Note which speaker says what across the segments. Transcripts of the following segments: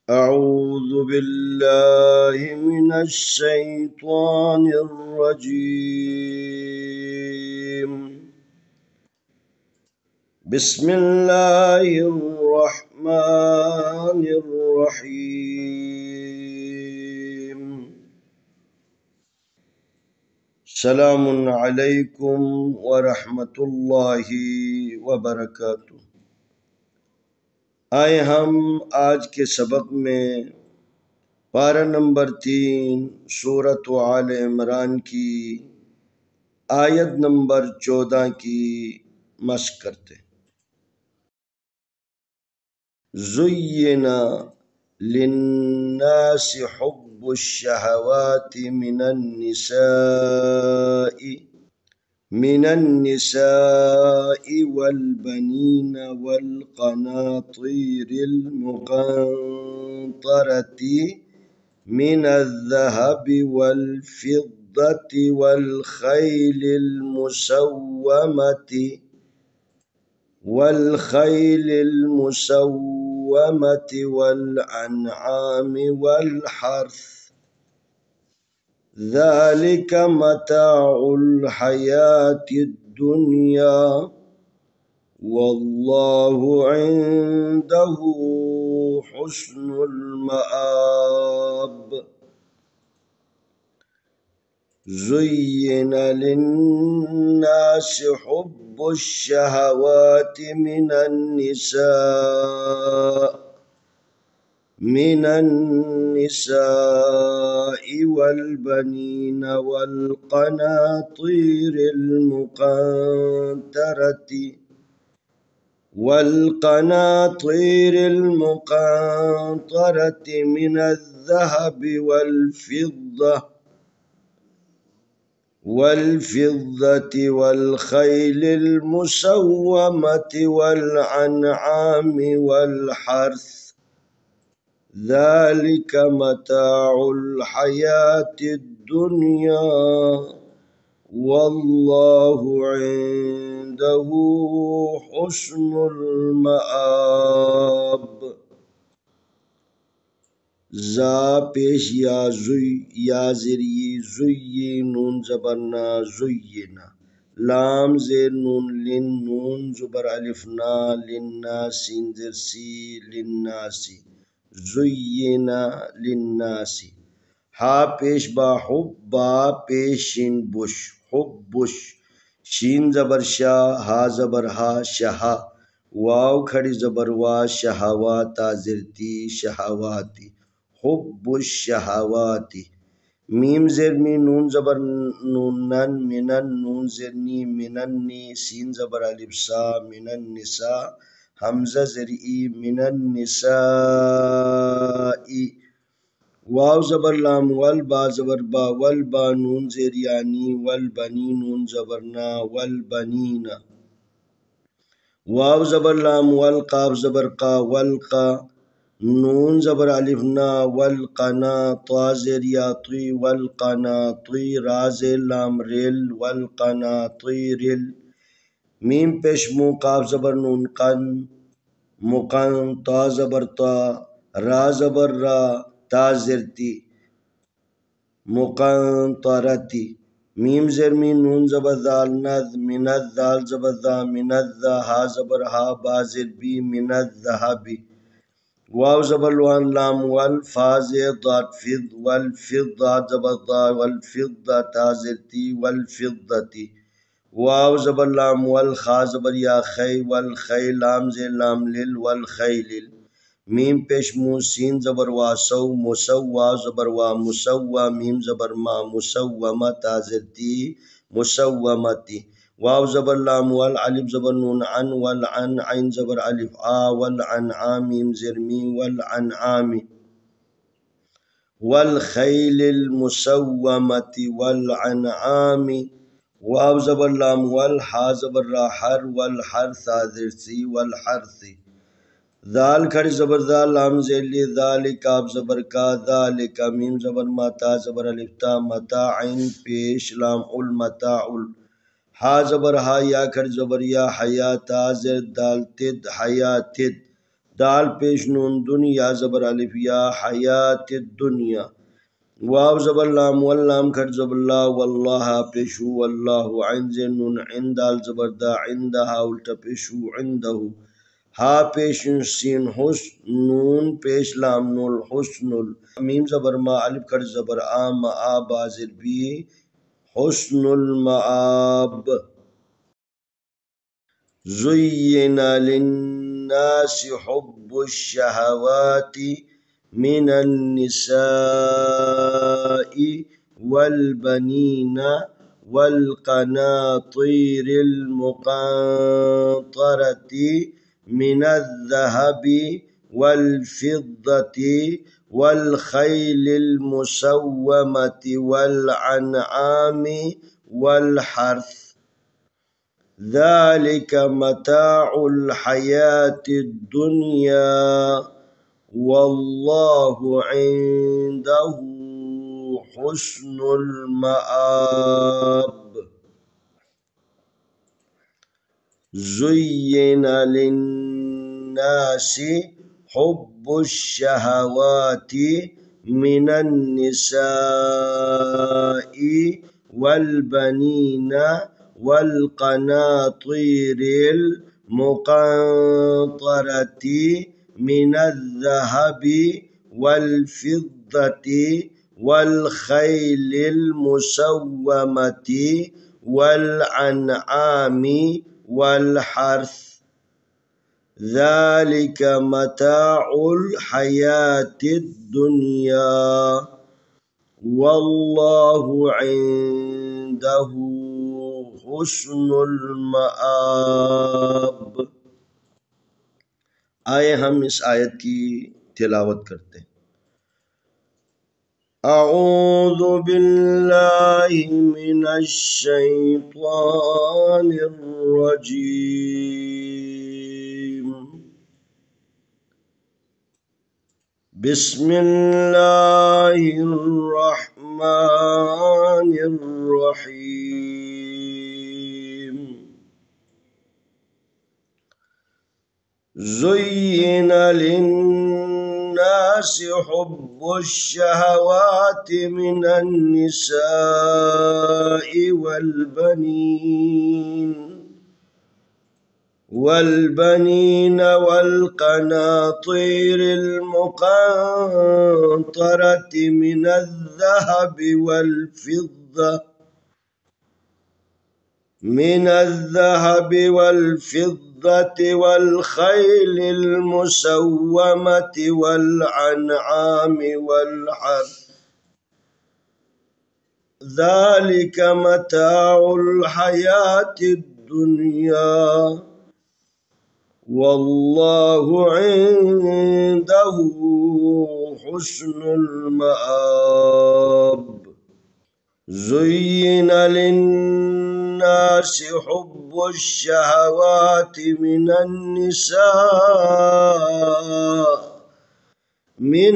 Speaker 1: أعوذ بالله من الشيطان الرجيم. بسم الله الرحمن الرحيم. سلام عليكم ورحمة الله وبركاته. आए हम आज के सबक में पारा नंबर 3 सूरत आल इमरान की आयत नंबर 14 की मश्क करते हैं। ज़ुय्यिना लिन्नासि हुब्बुश-शहवाति मिनन-निसाइ वल-बनीना वल-क़नातीरिल मुक़ंतरति मिनज़-ज़हबि वल-फ़िद्दति वल-ख़ैलिल मुसव्वमति वल-अनआमि वल-हर्थ ذلك متاع الحياة الدنيا والله عنده حسن المآب. زين للناس حب الشهوات من النساء والبنين والقناطير المقنطرة من الذهب والفضة والخيل المسومة والأنعام والحرث ذلك متاع الحياة الدنيا والله عنده حسن المآب. ज़ा पेश या ज़ुय या ज़िरी ज़ुय्यी नून ज़बरना ज़ुय्यिना लाम ज़ेर नून लिन नून ज़ुबर अलिफ ना लिन्ना सीन ज़ेर सी लिन्नासी ज़ुय्यिना लिन्नासी हा पेश बा हुब बा पेश शिन बुश हुब बुश शीन ज़बर शाह हा ज़बर हा शहा वाव खड़ी ज़बर वा शहावा ता ज़िरती शहावाती हुब्बुश शहावाती मीम ज़ेर मी नून ज़बर नूनन मिनन नून ज़ेर नी मिनन्नी सीन ज़बर अलिफ सा मिनन निसा हमज़ा ज़ेर ई मिनन निसाई वाव ज़बर लाम वल बा ज़बर बा वल बा नून ज़ेर यानी वल बनी नून ज़बर ना वल बनीना वाव ज़बर लाम वल काफ ज़बर का वल का नून ज़बर अलिफ ना वल कना ता ज़ेर या तुई वल कना तुई रा ज़ेर लाम रेल वल कना तुई रेल मीम पेश मु काफ ज़बर नून कन मुकन ता ज़बर ता रा ज़बर रा ता ज़िरती मुकंतरती मीम ज़ेर मी नून ज़बर दाल नद मिनद दाल ज़बर दा मिनद दा हा ज़बर हा बा ज़ेर बी मिनद ज़हाबी वाव ज़बर वान लाम वल फा ज़ेर दाद फिद वल फिद दाद ज़बर दा वल फिद्दा ता ज़िरती वल फिद्दती वाव ज़बर लाम वल खा ज़बर या खै वल खै लाम ज़ेर लाम लिल वल खैलिल मीम पेश मु सीन ज़बर वा सौ मुसव्वा ज़बर वा मुसव्वा मीम ज़बर मा मुसव्वमा ता ज़िरती मुसव्वमती वाव ज़बर लाम वल अलिफ ज़बर नून अन वल अन ऐन ज़बर अलिफ आ वल अनआम मीम ज़ेर मी वल अनआमी वल खैलिल मुसव्वमति वल अनआमी वाव ज़बर लाम वल हा ज़बर रा हर वल हर्था ज़ेर सी वल हर्थी दाल खड़ी ज़बर दा लाम ज़ेली ज़ालिका आप ज़बर का ज़ालिका मीम ज़बर माता ज़बर अलिफ ता मता ऐन पेश लाम उल मता उल हा ज़बर हा या खड़ी ज़बर या हयाता ज़ेर दाल तिद हयातिद دال پیش نون دنیا زبر الف یا حیات الدنیا واو زبر لام واللام کھٹ زبر لا واللہ پیشو واللہ عین زین نون عین دال زبر دا عندها الٹا پیشو عنده ہا پیش سین حسن نون پیش لام نون حسن میم زبر ما الف کھٹ زبر آم آب آزر بی حسن المآب زين للناس حب الشهوات من النساء والبنين والقناطير المقنطرة من الذهب والفضة والخيل المسومة والأنعام والحرث ذلك متاع الحياة الدنيا والله عنده حسن المآب زين للناس حب الشهوات من النساء والبنين والقناطير المقنطرة من الذهب والفضة والخيل المسومة والأنعام والحرث ذلك متاع الحياة الدنيا والله عنده حسن المآب. آئے ہم اس آیت کی تلاوت کرتے ہیں. اعوذ باللہ من الشیطان الرجیم بسم اللہ الرحمن الرحیم زين للناس حب الشهوات من النساء والبنين والقناطير المقنطرة من الذهب والفضة والخيل المسومة والأنعام والحرث ذلك متاع الحياة الدنيا والله عنده حسن المآب. زين للناس حب الشهوات من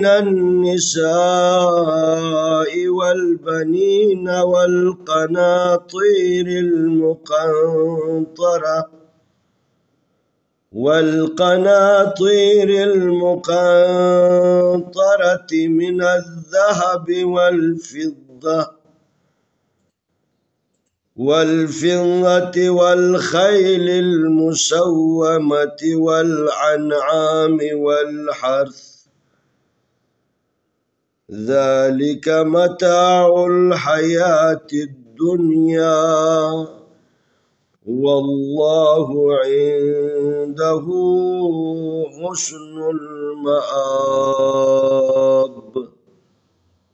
Speaker 1: النساء والبنين والقناطير المقنطرة من الذهب والفضة والخيل المسومة والأنعام والحرث ذلك متاع الحياة الدنيا والله عنده حسن المآب.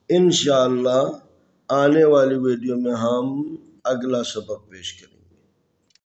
Speaker 1: انشاءاللہ آنے والی ویڈیو میں ہم اگلا سبق پیش کریں.